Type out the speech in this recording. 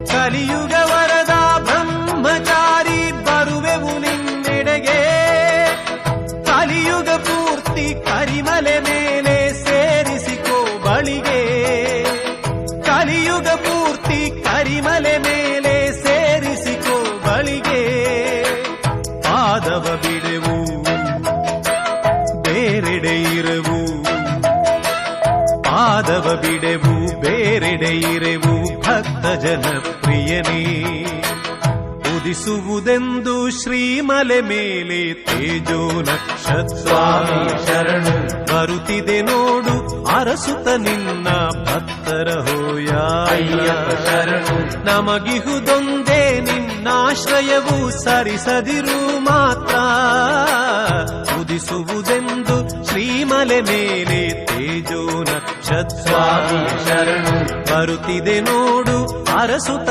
ಕಲಿಯುಗ ವರದ ಬ್ರಹ್ಮಚಾರಿ ಬರುವೆವು ನಿನ್ನೆಡೆಗೆ. ಕಲಿಯುಗ ಪೂರ್ತಿ ಕರಿಮಲೆ ಮೇಲೆ ಸೇರಿಸಿಕೋ ಬಳಿಗೆ. ಕಲಿಯುಗ ಪೂರ್ತಿ ಕರಿಮಲೆ ಮೇಲೆ ಸೇರಿಸಿಕೋ ಬಳಿಗೆ. ಪಾದವ ಬಿಡೆವು ಬೇರೆಡೆ ಇರುವು. ಪಾದವ ಬಿಡೆವು ಬೇರೆಡೆ ಇರೆವು ಭಕ್ತ ಜನಪ್ರಿಯನೇ. ಉದಿಸುವುದೆಂದು ಶ್ರೀಮಲೆ ಮೇಲೆ ತೇಜೋ ನಕ್ಷತ್ರ. ಶರಣು ಬರುತ್ತಿದೆ ನೋಡು ಅರಸುತ ನಿನ್ನ ಭಕ್ತರ ಹೋಯ. ಶರಣು ನಮಗಿಹುದೊಂದೇ ನಿನ್ನಾಶ್ರಯವು ಸರಿಸದಿರು ಮಾತ್ರ. ಉದಿಸುವುದೆಂದು ಶ್ರೀಮಲೆ ಮೇಲೆ ತೇಜೋ ನಕ್ಷತ್ರ. ಶರಣು ಬರುತ್ತಿದೆ ನೋಡು ಅರಸುತ